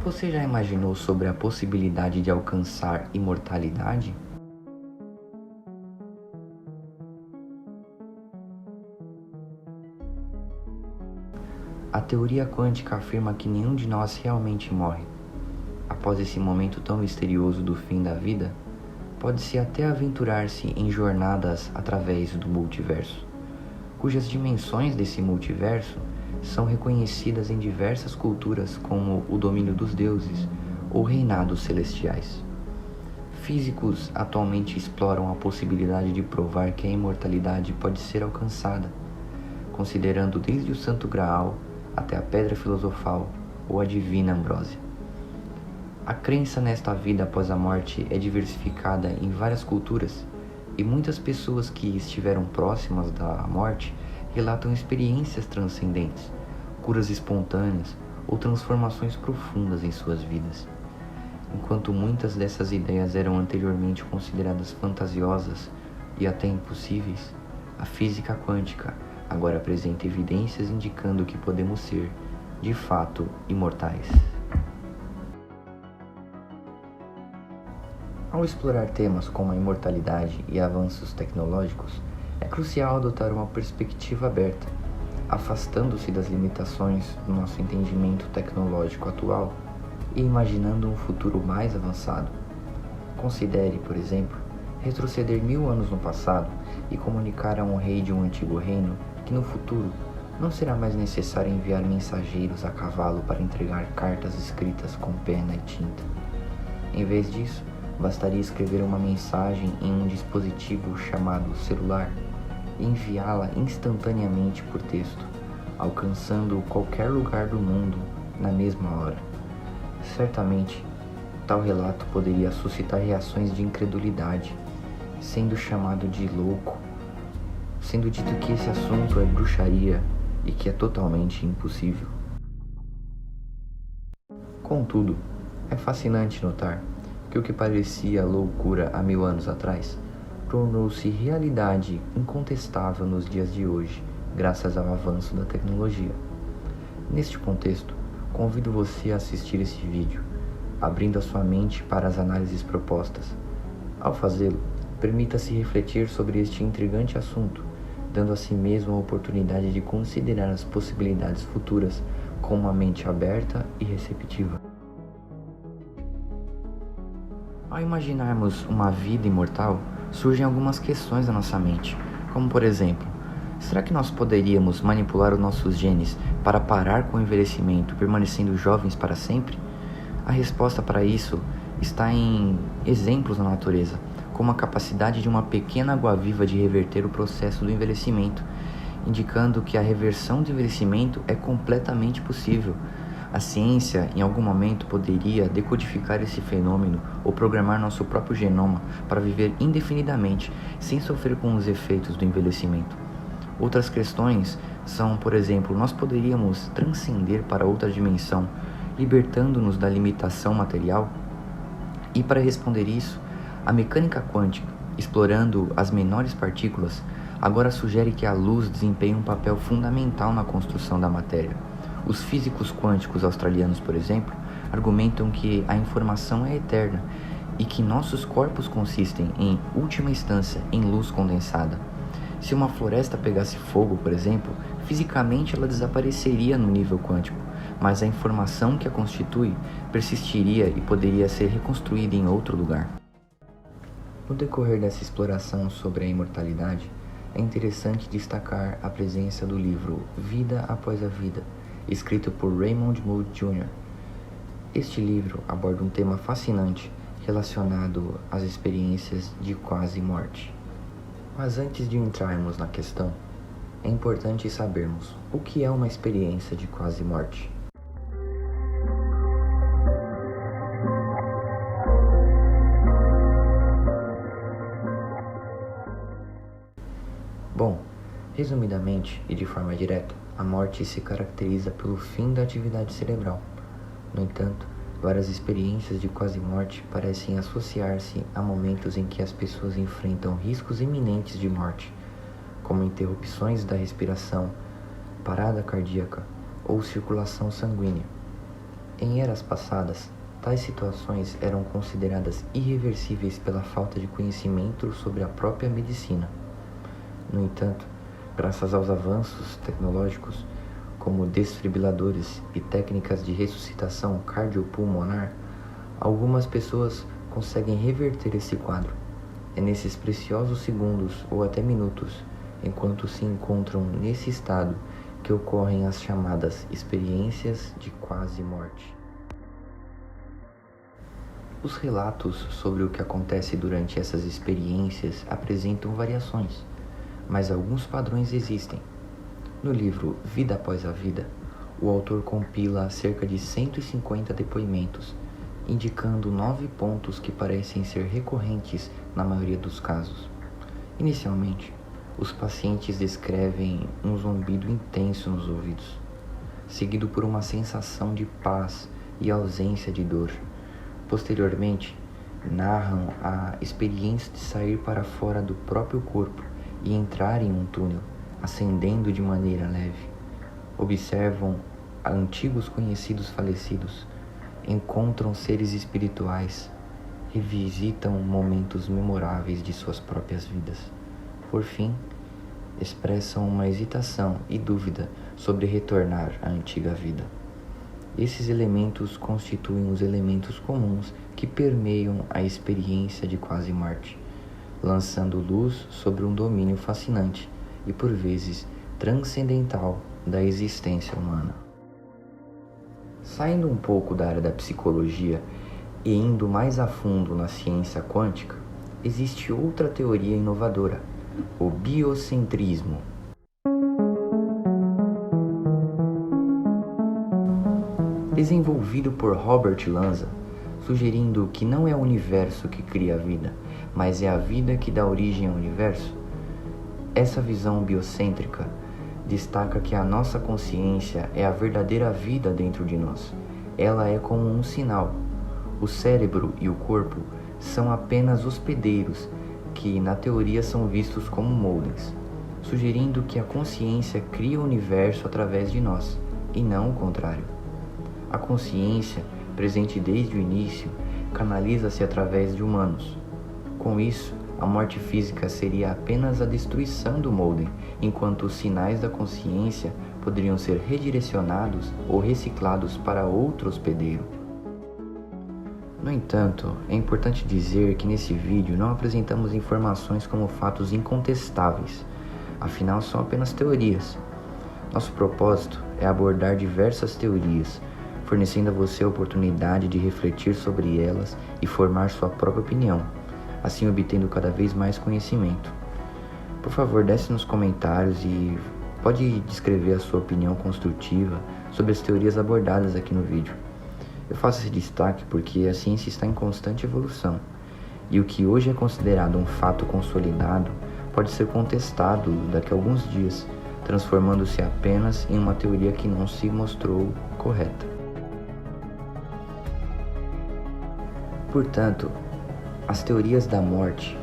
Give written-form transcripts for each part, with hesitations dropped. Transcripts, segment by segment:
Você já imaginou sobre a possibilidade de alcançar imortalidade? A teoria quântica afirma que nenhum de nós realmente morre. Após esse momento tão misterioso do fim da vida, pode-se até aventurar-se em jornadas através do multiverso, cujas dimensões desse multiverso são reconhecidas em diversas culturas como o domínio dos deuses ou reinados celestiais. Físicos atualmente exploram a possibilidade de provar que a imortalidade pode ser alcançada, considerando desde o Santo Graal até a Pedra Filosofal ou a Divina Ambrósia. A crença nesta vida após a morte é diversificada em várias culturas e muitas pessoas que estiveram próximas da morte relatam experiências transcendentes, curas espontâneas ou transformações profundas em suas vidas. Enquanto muitas dessas ideias eram anteriormente consideradas fantasiosas e até impossíveis, a física quântica agora apresenta evidências indicando que podemos ser, de fato, imortais. Ao explorar temas como a imortalidade e avanços tecnológicos, é crucial adotar uma perspectiva aberta, afastando-se das limitações do nosso entendimento tecnológico atual e imaginando um futuro mais avançado. Considere, por exemplo, retroceder 1000 anos no passado e comunicar a um rei de um antigo reino que no futuro não será mais necessário enviar mensageiros a cavalo para entregar cartas escritas com pena e tinta. Em vez disso, bastaria escrever uma mensagem em um dispositivo chamado celular e enviá-la instantaneamente por texto, alcançando qualquer lugar do mundo na mesma hora. Certamente, tal relato poderia suscitar reações de incredulidade, sendo chamado de louco, sendo dito que esse assunto é bruxaria e que é totalmente impossível. Contudo, é fascinante notar que o que parecia loucura há 1000 anos atrás tornou-se realidade incontestável nos dias de hoje, graças ao avanço da tecnologia. Neste contexto, convido você a assistir esse vídeo, abrindo a sua mente para as análises propostas. Ao fazê-lo, permita-se refletir sobre este intrigante assunto, dando a si mesmo a oportunidade de considerar as possibilidades futuras com uma mente aberta e receptiva. Ao imaginarmos uma vida imortal, surgem algumas questões na nossa mente, como por exemplo, será que nós poderíamos manipular os nossos genes para parar com o envelhecimento, permanecendo jovens para sempre? A resposta para isso está em exemplos na natureza, como a capacidade de uma pequena água-viva de reverter o processo do envelhecimento, indicando que a reversão do envelhecimento é completamente possível. A ciência, em algum momento, poderia decodificar esse fenômeno ou programar nosso próprio genoma para viver indefinidamente, sem sofrer com os efeitos do envelhecimento. Outras questões são, por exemplo, nós poderíamos transcender para outra dimensão, libertando-nos da limitação material? E para responder isso, a mecânica quântica, explorando as menores partículas, agora sugere que a luz desempenha um papel fundamental na construção da matéria. Os físicos quânticos australianos, por exemplo, argumentam que a informação é eterna e que nossos corpos consistem, em última instância, em luz condensada. Se uma floresta pegasse fogo, por exemplo, fisicamente ela desapareceria no nível quântico, mas a informação que a constitui persistiria e poderia ser reconstruída em outro lugar. No decorrer dessa exploração sobre a imortalidade, é interessante destacar a presença do livro Vida Após a Vida, escrito por Raymond Moody Jr. Este livro aborda um tema fascinante relacionado às experiências de quase morte. Mas antes de entrarmos na questão, é importante sabermos o que é uma experiência de quase morte. Bom, resumidamente e de forma direta, a morte se caracteriza pelo fim da atividade cerebral. No entanto, várias experiências de quase morte parecem associar-se a momentos em que as pessoas enfrentam riscos iminentes de morte, como interrupções da respiração, parada cardíaca ou circulação sanguínea. Em eras passadas, tais situações eram consideradas irreversíveis pela falta de conhecimento sobre a própria medicina. No entanto, graças aos avanços tecnológicos, como desfibriladores e técnicas de ressuscitação cardiopulmonar, algumas pessoas conseguem reverter esse quadro. É nesses preciosos segundos ou até minutos, enquanto se encontram nesse estado, que ocorrem as chamadas experiências de quase morte. Os relatos sobre o que acontece durante essas experiências apresentam variações, mas alguns padrões existem. No livro Vida Após a Vida, o autor compila cerca de 150 depoimentos, indicando 9 pontos que parecem ser recorrentes na maioria dos casos. Inicialmente, os pacientes descrevem um zumbido intenso nos ouvidos, seguido por uma sensação de paz e ausência de dor. Posteriormente, narram a experiência de sair para fora do próprio corpo e entrar em um túnel, ascendendo de maneira leve. Observam antigos conhecidos falecidos, encontram seres espirituais, revisitam momentos memoráveis de suas próprias vidas. Por fim, expressam uma hesitação e dúvida sobre retornar à antiga vida. Esses elementos constituem os elementos comuns que permeiam a experiência de quase morte, lançando luz sobre um domínio fascinante e, por vezes, transcendental da existência humana. Saindo um pouco da área da psicologia e indo mais a fundo na ciência quântica, existe outra teoria inovadora, o biocentrismo. Desenvolvido por Robert Lanza, sugerindo que não é o universo que cria a vida, mas é a vida que dá origem ao universo. Essa visão biocêntrica destaca que a nossa consciência é a verdadeira vida dentro de nós. Ela é como um sinal. O cérebro e o corpo são apenas hospedeiros que, na teoria, são vistos como moldens, sugerindo que a consciência cria o universo através de nós, e não o contrário. A consciência, presente desde o início, canaliza-se através de humanos. Com isso, a morte física seria apenas a destruição do molden, enquanto os sinais da consciência poderiam ser redirecionados ou reciclados para outro hospedeiro. No entanto, é importante dizer que nesse vídeo não apresentamos informações como fatos incontestáveis, afinal são apenas teorias. Nosso propósito é abordar diversas teorias, fornecendo a você a oportunidade de refletir sobre elas e formar sua própria opinião, assim obtendo cada vez mais conhecimento. Por favor, desce nos comentários e pode descrever a sua opinião construtiva sobre as teorias abordadas aqui no vídeo. Eu faço esse destaque porque a ciência está em constante evolução, e o que hoje é considerado um fato consolidado pode ser contestado daqui a alguns dias, transformando-se apenas em uma teoria que não se mostrou correta. Portanto, as teorias da morte,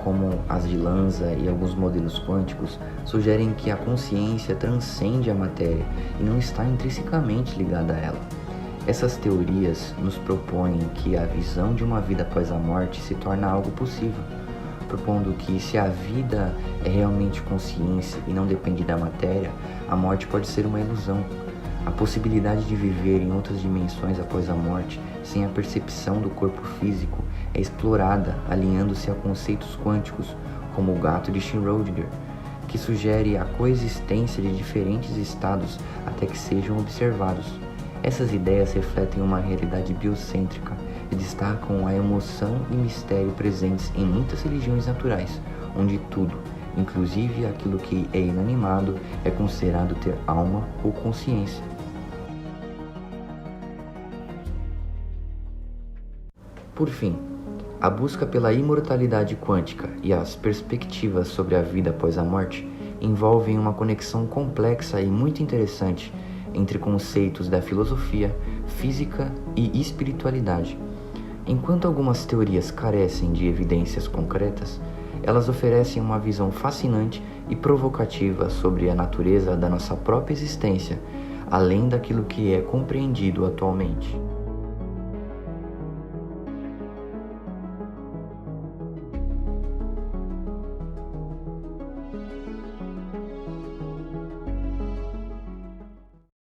como as de Lanza e alguns modelos quânticos, sugerem que a consciência transcende a matéria e não está intrinsecamente ligada a ela. Essas teorias nos propõem que a visão de uma vida após a morte se torna algo possível, propondo que se a vida é realmente consciência e não depende da matéria, a morte pode ser uma ilusão. A possibilidade de viver em outras dimensões após a morte, sem a percepção do corpo físico, é explorada alinhando-se a conceitos quânticos, como o gato de Schrödinger, que sugere a coexistência de diferentes estados até que sejam observados. Essas ideias refletem uma realidade biocêntrica e destacam a emoção e mistério presentes em muitas religiões naturais, onde tudo, inclusive aquilo que é inanimado, é considerado ter alma ou consciência. Por fim, a busca pela imortalidade quântica e as perspectivas sobre a vida após a morte envolvem uma conexão complexa e muito interessante entre conceitos da filosofia, física e espiritualidade. Enquanto algumas teorias carecem de evidências concretas, elas oferecem uma visão fascinante e provocativa sobre a natureza da nossa própria existência, além daquilo que é compreendido atualmente.